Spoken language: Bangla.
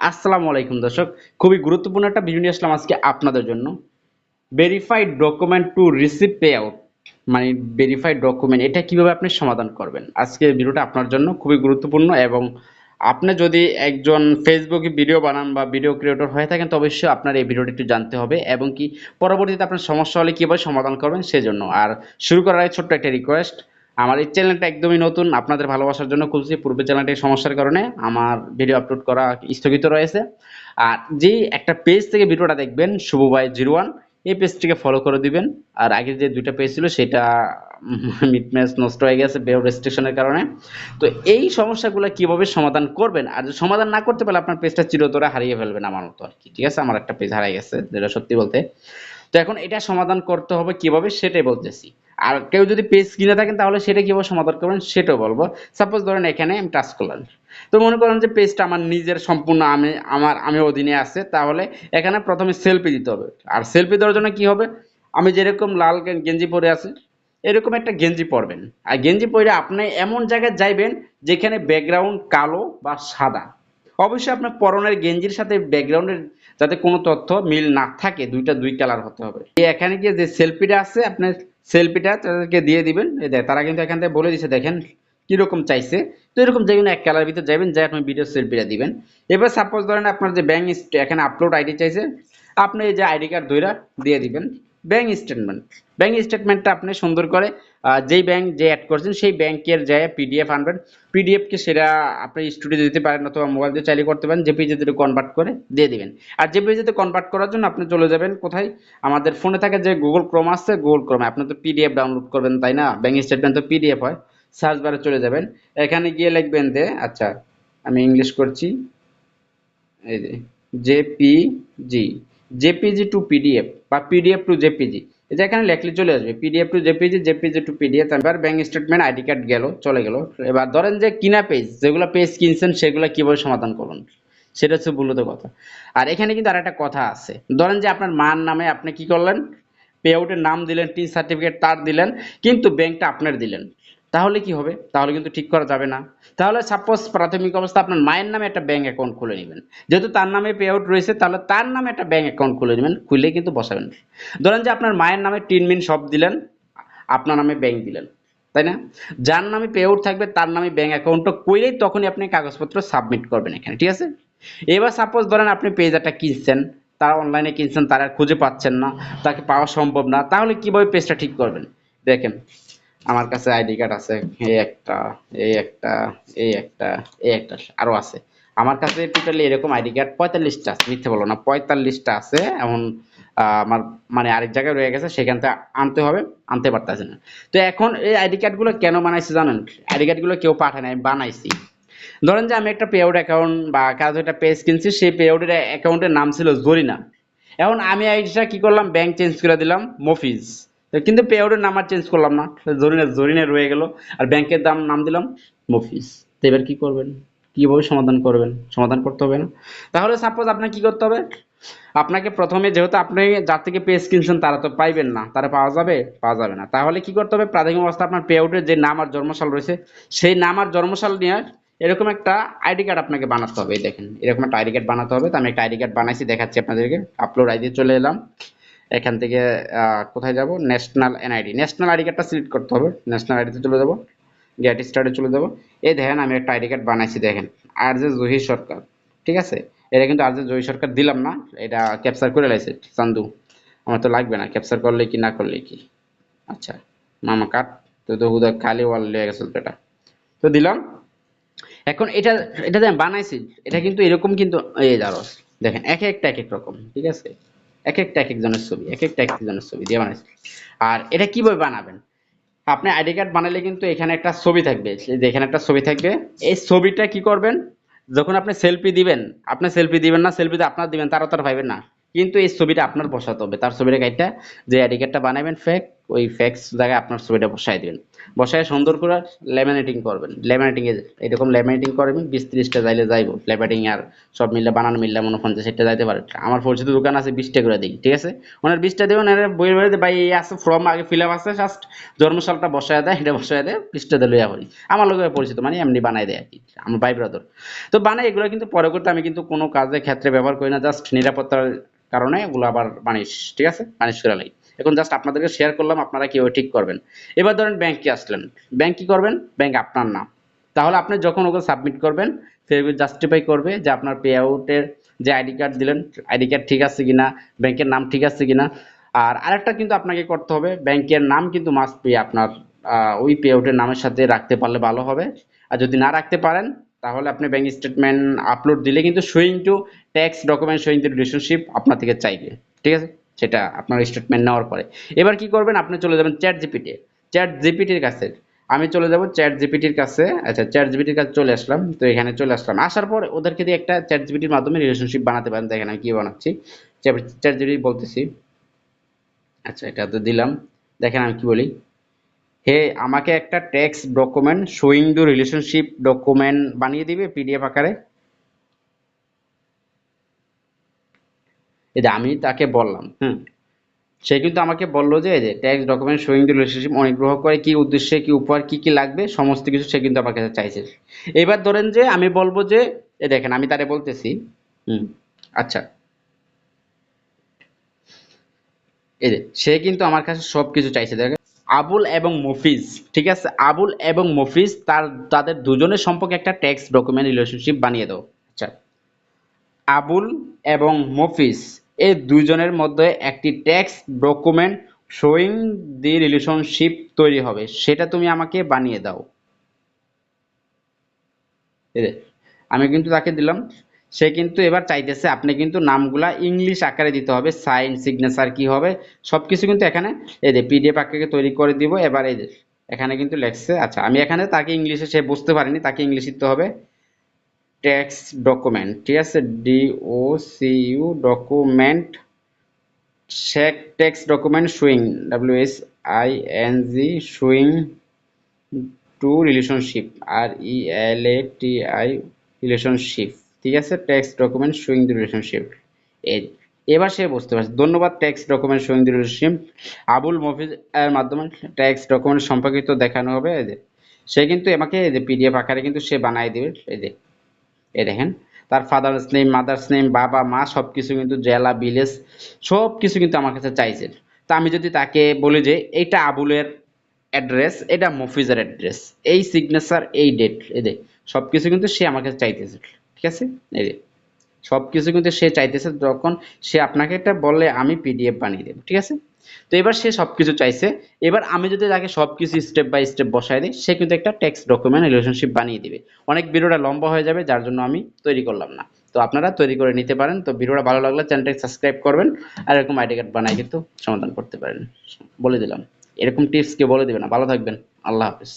আসসালামু আলাইকুম দর্শক, খুবই গুরুত্বপূর্ণ একটা ভিডিও নিয়ে আসলাম আজকে আপনাদের জন্য। Verified document to receive pay out, মানে ভেরিফাইড ডকুমেন্ট এটা কিভাবে আপনি সমাধান করবেন, আজকে ভিডিওটা আপনার জন্য খুবই গুরুত্বপূর্ণ। এবং আপনি যদি একজন ফেসবুকে ভিডিও বানান বা ভিডিও ক্রিয়েটর হয়ে থাকেন তো অবশ্যই আপনার এই ভিডিওটি একটু জানতে হবে, এবং কি পরবর্তীতে আপনার সমস্যা হলে কিভাবে সমাধান করবেন সেজন্য। আর শুরু করার আগে ছোট্ট একটা রিকোয়েস্ট, আমার এই চ্যানেলটা একদমই নতুন, আপনাদের ভালোবাসার জন্য খুলছি। পূর্বের চ্যানেলটির সমস্যার কারণে আমার ভিডিও আপলোড করা স্থগিত রয়েছে। আর যেই একটা পেজ থেকে ভিডিওটা দেখবেন, শুভ ভাই 01, এই পেজটিকে ফলো করে দিবেন। আর আগের যে দুইটা পেজ ছিল সেটা মিটম্যাচ নষ্ট হয়ে গেছে বেও রেস্ট্রিকশনের কারণে। তো এই সমস্যাগুলো কিভাবে সমাধান করবেন, আর যদি সমাধান না করতে পারলে আপনার পেজটা চিরতরে হারিয়ে ফেলবেন আমার মতো আর কি। ঠিক আছে, আমার একটা পেজ হারিয়ে গেছে যেটা সত্যি বলতে। তো এখন এটা সমাধান করতে হবে কিভাবে সেটাই বলতেছি। আর কেউ যদি পেজ কিনে থাকেন তাহলে সেটা কিভাবে সমাধান করবেন সেটাও বলবো। সাপোজ ধরেন এখানে আমি টাচ করলাম, তো মনে করেন যে পেজটা আমার নিজের সম্পূর্ণ আমি অধীনে আছে, তাহলে এখানে প্রথমে সেলফি দিতে হবে। আর সেলফি দেওয়ার জন্য কি হবে, আমি যেরকম লাল গেঞ্জি পরে আছি এরকম একটা গেঞ্জি পরবেন। আর গেঞ্জি পরে আপনি এমন জায়গায় যাইবেন যেখানে ব্যাকগ্রাউন্ড কালো বা সাদা। অবশ্যই আপনার পরনের গেঞ্জির সাথে ব্যাকগ্রাউন্ডের যাতে কোনো তথ্য মিল না থাকে, দুইটা দুই কালার হতে হবে। এখানে গিয়ে যে সেলফিটা আছে আপনার সেলফিটা তাদেরকে দিয়ে দিবেন। এই দেখ তারা কিন্তু এখান থেকে বলে দিছে, দেখেন কিরকম চাইছে। তো এরকম যে কোনো এক কালার ভিতরে যাবেন, যাই আপনি ভিডিও সেলফিটা দিবেন। এবার সাপোজ ধরেন আপনার যে ব্যাংক এখানে আপলোড আইডি চাইছে, আপনি এই যে আইডি কার্ড ধইরা দিয়ে দিবেন। ব্যাংক স্টেটমেন্টটা আপনি সুন্দর করে যেই ব্যাংক যে অ্যাড করছেন সেই ব্যাংকের যে পিডিএফ আনবেন। পিডিএফ কে সেটা আপনি স্টুডিও দিতে পারেন অথবা মোবাইল দিয়ে চাইলে করতে পারেন, জেপিইজিতে কনভার্ট করে দিয়ে দিবেন। আর জেপিইজিতে কনভার্ট করার জন্য আপনি চলে যাবেন কোথায়, আমাদের ফোনে থাকে যে গুগল ক্রোম আছে, গুগল ক্রোমে আপনি তো পিডিএফ ডাউনলোড করবেন তাই না, ব্যাংক স্টেটমেন্ট তো পিডিএফ হয়। সার্চ বারে চলে যাবেন, এখানে গিয়ে লিখবেন যে আচ্ছা আমি ইংলিশ করছি, এই যে জেপিজি, জেপিজি টু পিডিএফ বা পিডিএফ টু জেপিজি, এই যে এখানে লেখলে চলে আসবে PDF two JPG, JPG two PDF. এবার ব্যাংক স্টেটমেন্ট আইডি কার্ড গেল, চলে গেল। এবার ধরেন যে কিনা পেজ, যেগুলো পেজ কিনছেন সেগুলো কিভাবে সমাধান করুন সেটা হচ্ছে মূলত কথা। আর এখানে কিন্তু আর একটা কথা আছে, ধরেন যে আপনার মার নামে আপনি কি করলেন, পে আউটের নাম দিলেন, টি সার্টিফিকেট তার দিলেন, কিন্তু ব্যাংকটা আপনার দিলেন, তাহলে কি হবে, তাহলে কিন্তু ঠিক করা যাবে না। তাহলে সাপোজ প্রাথমিক অবস্থা আপনার মায়ের নামে একটা ব্যাংক অ্যাকাউন্ট খুলে নেবেন, যেহেতু তার নামে পে আউট রয়েছে তাহলে তার নামে একটা ব্যাংক অ্যাকাউন্ট খুলে নেবেন, খুলে কিন্তু বসাবেন। ধরেন যে আপনার মায়ের নামে টিন মিন সব দিলেন, আপনার নামে ব্যাংক দিলেন, তাই না? যার নামে পে আউট থাকবে তার নামে ব্যাংক অ্যাকাউন্টটা কইলেই তখনই আপনি কাগজপত্র সাবমিট করবেন এখানে, ঠিক আছে? এবার সাপোজ ধরেন আপনি পেজ একটা কিনছেন, তারা অনলাইনে কিনছেন, তারা খুঁজে পাচ্ছেন না, তাকে পাওয়া সম্ভব না, তাহলে কিভাবে পেজটা ঠিক করবেন? দেখেন আমার কাছে আইডি কার্ড আছে, এই একটা, এই একটা, এই একটা, এই একটা, আরো আছে। আমার কাছে টোটালি এরকম আইডি কার্ড 45টা আছে, মিথ্যে বলবো না, 45টা আছে। এমন আমার মানে আরেক জায়গায় রয়ে গেছে, সেখান থেকে আনতে হবে, আনতে পারতেছি না। তো এখন এই আইডি কার্ড গুলো কেন বানাইছি জানেন? আইডি কার্ড গুলো কেউ পাঠায় নাই, আমি বানাইছি। ধরেন যে আমি একটা পে আউট অ্যাকাউন্ট বা কারো একটা পেজ কিনছি, সেই পে আউটের অ্যাকাউন্টের নাম ছিল জরিনা। এখন আমি আইডিটা কি করলাম, ব্যাংক চেঞ্জ করে দিলাম মফিজ। তো কিন্তু পে আউটের নাম আর চেঞ্জ করলাম না, জরিনা জরিনা রয়ে গেল। আর ব্যাংকের নাম দিলাম মফিজ। তো এবার কি করবেন, কিভাবে সমাধান করবেন? সমাধান করতে হবে না? তাহলে সাপোজ আপনাকে কি করতে হবে, আপনাকে প্রথমে যেহেতু আপনি যার থেকে পেজ কিনছেন তারা তো পাইবেন না, তারা পাওয়া যাবে? পাওয়া যাবে না। তাহলে কি করতে হবে, প্রাথমিক অবস্থা আপনার পে আউটের যে নাম আর জন্মসাল রয়েছে সেই নাম আর জন্মসাল নিয়ে এরকম একটা আইডি কার্ড আপনাকে বানাতে হবে। এই দেখেন এরকম একটা আইডি কার্ড বানাতে হবে। তো আমি একটা আইডি কার্ড বানাইছি, দেখাচ্ছি আপনাদেরকে। আপলোড আইডি চলে এলাম, এখান থেকে কোথায় যাব, ন্যাশনাল এনআইডি, ন্যাশনাল আইডি কার্ডটা সিলেক্ট করতে হবে। ন্যাশনাল আইডিতে চলে যাব, গেট স্টার্টে চলে যাব। এই দেখেন আমি একটা আইডি কার্ড বানাইছি, দেখেন আর যে জহির সরকার, ঠিক আছে? এটা কিন্তু আর যে জহির সরকার দিলাম না, এটা ক্যাপচার করে লাইছে চান্দু, আমার তো লাগবে না, ক্যাপচার করলে কি না করলে কি। আচ্ছা মামা কাট, তো তো হুদা খালি ওয়াল লেগে গেছে এটা, তো দিলাম। এখন এটা এটা যে আমি বানাইছি এটা কিন্তু এরকম কিন্তু, এই দাঁড়ো দেখেন এক একটা এক এক রকম, ঠিক আছে? এক একটা এক একজনের ছবি, এক একটা এক একজনের ছবি দিয়ে বানাইছি। আর এটা কিভাবে বানাবেন, আপনি আইডি কার্ড বানালে কিন্তু এখানে একটা ছবি থাকবে, এই যে এখানে একটা ছবি থাকবে। এই ছবিটা কি করবেন, যখন আপনি সেলফি দিবেন, আপনি সেলফি দিবেন না, সেলফিতে আপনার দিবেন, তারা তো আর পাইবেন না। কিন্তু এই ছবিটা আপনার বসাতে হবে, তার ছবিটা কাইটা যে আইডি কার্ডটা বানাবেন ফেক, ওই ফ্যাক্স জায়গায় আপনার ছবিটা বসায় দিবেন, বসায় সুন্দর করে ল্যামিনেটিং করবেন। ল্যামিনেটিং এ এরকম ল্যামিনেটিং করবেন 20-30টা যাইলে যাইবো ল্যামিনেটিং, আর সব মিললে বানান মিললে মনে 50-60টা যাইতে পারে। আমার পরিচিত দোকান আছে 20টা করে দিই, ঠিক আছে, ওনার 20টা দেবেন, এর বইয়ের বাইরে ভাই এই আছে ফর্ম আগে ফিল আপ আছে, জাস্ট জন্মসালটা বসায় দেয়, এটা বসায় দেয়, 20টা দিয়ে লইয়া পড়ি। আমার লোকের পরিচিত মানে এমনি বানাই দেয় আর কি, আমার ভাই ব্রাদার। তো বানাই এগুলো কিন্তু পরে করতে আমি কিন্তু কোনো কাজের ক্ষেত্রে ব্যবহার করি না, জাস্ট নিরাপত্তার কারণে এগুলো আবার বানিশ, ঠিক আছে, বানিশ করে লাই। এখন জাস্ট আপনাদেরকে শেয়ার করলাম, আপনারা কিভাবে ঠিক করবেন। এবার ধরেন ব্যাংকে আসলেন, ব্যাংক কি করবেন, ব্যাংক আপনার নাম, তাহলে আপনি যখন ওকে সাবমিট করবেন সে জাস্টিফাই করবে যে আপনার পে আউটের যে আইডি কার্ড দিলেন, আইডি কার্ড ঠিক আছে কিনা, ব্যাংকের নাম ঠিক আছে কিনা। আর আরেকটা কিন্তু আপনাকে করতে হবে, ব্যাংকের নাম কিন্তু মাস্ট বি আপনার ওই পে আউটের নামের সাথে রাখতে পারলে ভালো হবে। আর যদি না রাখতে পারেন তাহলে আপনি ব্যাংক স্টেটমেন্ট আপলোড দিলে কিন্তু showing to tax document showing to relationship আপনার থেকে চাইবে, ঠিক আছে, সেটা আপনার স্টেটমেন্ট নেওয়ার পরে। এবার কি করবেন, আপনি চলে যাবেন চ্যাট জিপিটি, চ্যাট জিপিটির কাছে। আমি চলে যাব চ্যাট জিপিটির কাছে, আচ্ছা চ্যাট জিপিটির কাছে চলে আসলাম, তো এখানে চলে আসলাম, আসার পর ওদেরকে দিয়ে একটা চ্যাট জিপিটির মাধ্যমে রিলেশনশিপ বানাতে পারেন। দেখেন আমি কি বানাচ্ছি, চ্যাট জিপিটি বলতেছি, আচ্ছা এটা তো দিলাম। দেখেন আমি কি বলি, হে আমাকে একটা text document showing the relationship document বানিয়ে দিবে পিডিএফ আকারে। এই যে আমি তাকে বললাম, সে কিন্তু আমাকে বললো যে এই যে tax document showing the relationship অনুগ্রহ করে কি উদ্দেশ্যে কি উপহার কি কি লাগবে সমস্ত কিছু সে কিন্তু আমার কাছে চাইছে। এবার ধরেন যে আমি বলবো যে এ দেখেন আমি তারে বলতেছি, হুম আচ্ছা, এই যে সে কিন্তু আমার কাছে সবকিছু চাইছে। দেখেন আবুল এবং মফিজ, ঠিক আছে, আবুল এবং মফিজ তাদের দুজনের সম্পর্কে একটা টেক্সট ডকুমেন্ট রিলেশনশিপ বানিয়ে দাও। আচ্ছা, আবুল এবং মফিজ এই দুজনের মধ্যে একটি টেক্সট ডকুমেন্ট শোয়িং দি রিলেশনশিপ তৈরি হবে, সেটা তুমি আমাকে বানিয়ে দাও। এই যে, আমি কিন্তু তাকে দিলাম, সে কিন্তু এবার চাইতেছে আপনি কিন্তু নামগুলা ইংলিশ আকারে দিতে হবে, সাইন সিগনেচার কি হবে সবকিছু কিন্তু এখানে এই যে পিডিএফ আকারে তৈরি করে দিব। এবার এই যে এখানে কিন্তু লেখছে, আচ্ছা আমি এখানে তাকে ইংলিশে সে বুঝতে পারেনি, তাকে ইংলিশ দিতে হবে টেক্সট ডকুমেন্ট, ঠিক আছে, DOCU document, shake text document swing WSING swing two relationship RELATI relationship, ঠিক আছে, text document showing the relationship. এবার সে বুঝতে পারছে, ধন্যবাদ text document showing the relationship Abul Mofiz এর মাধ্যমে টেক্সট ডকুমেন্ট সম্পর্কিত দেখানো হবে। এই যে সে কিন্তু আমাকে এই যে পিডিএফ আকারে কিন্তু সে বানাই দিবে। এই যে এই দেখেন তার ফাদার্স নেম মাদার্স নেম বাবা মা সবকিছু কিন্তু জেলা ভিলেজ সবকিছু কিন্তু আমার কাছে চাইছে। তা আমি যদি তাকে বলি যে এইটা আবুলের অ্যাড্রেস, এটা মফিজের অ্যাড্রেস, এই সিগনেচার এই ডেট, এই যে সবকিছু কিন্তু সে আমার কাছে চাইতেছে, ঠিক আছে, এই যে সবকিছু কিন্তু সে চাইতেছে, যখন সে আপনাকে এটা বললে আমি পিডিএফ বানিয়ে দেবো, ঠিক আছে। তো এবার সে সবকিছু চাইছে, এবার আমি যদি তাকে সবকিছু স্টেপ বাই স্টেপ বসাই দিই সে কিন্তু একটা টেক্সট ডকুমেন্ট রিলেশনশিপ বানিয়ে দিবে। অনেক ভিডিওটা লম্বা হয়ে যাবে যার জন্য আমি তৈরি করলাম না, তো আপনারা তৈরি করে নিতে পারেন। তো ভিডিওটা ভালো লাগলে চ্যানেলটাকে সাবস্ক্রাইব করবেন, আর এরকম আইডি কার্ড বানাই কিন্তু সমাধান করতে পারেন, বলে দিলাম। এরকম টিপস কেউ বলে দিবে না। ভালো থাকবেন, আল্লাহ হাফেজ।